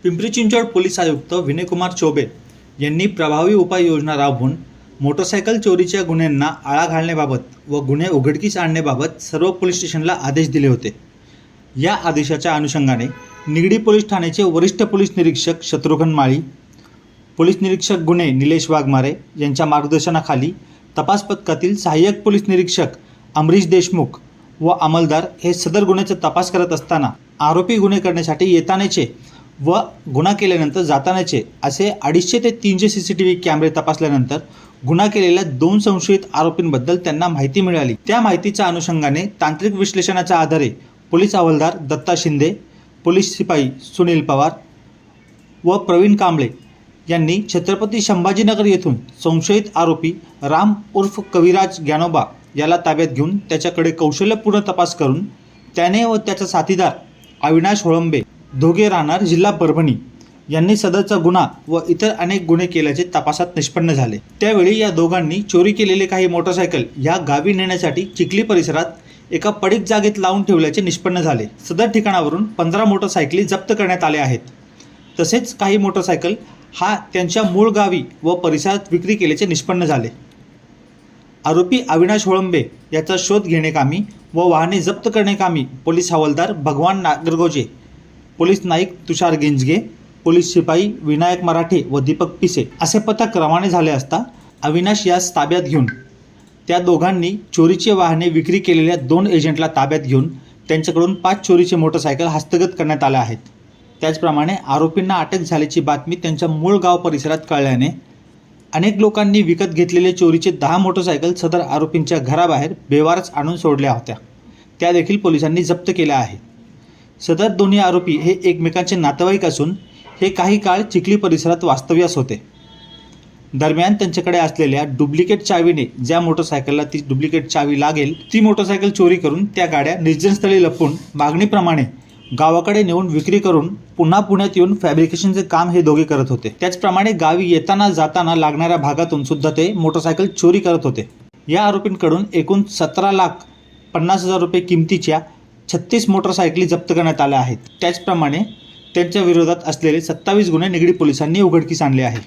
Pimpri Chinchwad police आयुक्त विनयकुमार चौबे यांनी प्रभावी उपाययोजना राबवून मोटरसायकल चोरीच्या गुन्ह्यांना आळा घालण्याबाबत व गुन्हे उघडकीस आणण्याबाबत सर्व पोलीस स्टेशनला आदेश दिले होते। या आदेशाच्या अनुषंगाने निगडी पोलीस ठाण्याचे वरिष्ठ पोलीस निरीक्षक शत्रुघ्न माळी, पोलीस निरीक्षक गुन्हे निलेश वाघमारे यांच्या मार्गदर्शनाखाली तपास पथकातील सहाय्यक पोलीस निरीक्षक अमरीश देशमुख व अंमलदार हे सदर गुन्ह्याचा तपास करत असताना आरोपी गुन्हे करण्यासाठी येतानाचे व गुन्हा केल्यानंतर जातानाचे असे 250 ते 300 CCTV कॅमेरे तपासल्यानंतर गुन्हा केलेल्या 2 संशयित आरोपींबद्दल त्यांना माहिती मिळाली। त्या माहितीच्या अनुषंगाने तांत्रिक विश्लेषणाच्या आधारे पोलीस हवालदार दत्ता शिंदे, पोलीस शिपाई सुनील पवार व प्रवीण कांबळे यांनी छत्रपती संभाजीनगर येथून संशयित आरोपी राम उर्फ कविराज ज्ञानोबा याला ताब्यात घेऊन त्याच्याकडे कौशल्यपूर्ण तपास करून त्याने व त्याचा साथीदार अविनाश होळंबे दोघे राहणार जिल्हा परभणी यांनी सदरचा गुन्हा व इतर अनेक गुन्हे केल्याचे तपासात निष्पन्न झाले। त्यावेळी या दोघांनी चोरी केलेले काही मोटरसायकल या गावी नेण्यासाठी चिखली परिसरात एका पडीक जागेत लावून ठेवल्याचे निष्पन्न झाले। सदर ठिकाणावरून 15 मोटरसायकली जप्त करण्यात आल्या आहेत। तसेच काही मोटरसायकल हा त्यांच्या मूळ गावी व परिसरात विक्री केल्याचे निष्पन्न झाले। आरोपी अविनाश होळंबे याचा शोध घेणेकामी व वाहने जप्त करण्याकामी पोलीस हवालदार भगवान नागरगोजे, पोलीस नाईक तुषार गिंजगे, पोलीस शिपाई विनायक मराठे व दीपक पिसे असे पथक रवाने झाले असता अविनाश यास ताब्यात घेऊन त्या दोघांनी चोरीचे वाहने विक्री केलेल्या 2 एजंटला ताब्यात घेऊन त्यांच्याकडून 5 चोरीचे मोटरसायकल हस्तगत करण्यात आले आहेत। त्याचप्रमाणे आरोपींना अटक झाल्याची बातमी त्यांच्या मूळ गाव परिसरात कळल्याने अनेक लोकांनी विकत घेतलेले चोरीचे 10 मोटरसायकल सदर आरोपींच्या घराबाहेर बेवारच आणून सोडल्या होत्या। त्या देखील पोलिसांनी जप्त केल्या आहेत। सदर दोन्ही आरोपी हे एकमेकांचे नातेवाईक असून हे काही काळ चिखली परिसरात वास्तव्यास होते। दरम्यान त्यांच्याकडे असलेल्या डुप्लिकेट चावीने ज्या मोटरसायकलला ती डुप्लिकेट चावी लागेल ती मोटरसायकल चोरी करून त्या गाड्या निर्जनस्थळी लपवून मागणीप्रमाणे गावाकडे नेऊन विक्री करून पुन्हा पुण्यात येऊन फॅब्रिकेशनचे काम हे दोघे करत होते। त्याचप्रमाणे गावी येताना जाताना लागणाऱ्या भागातून सुद्धा ते मोटरसायकल चोरी करत होते। या आरोपींकडून एकूण 17,50,000 रुपये किमतीच्या 36 मोटरसायकली जप्त करण्यात आल्या आहेत। त्याचप्रमाणे त्यांच्या विरोधात असलेले 27 गुन्हे निगडी पोलिसांनी उघडकीस आणले आहे।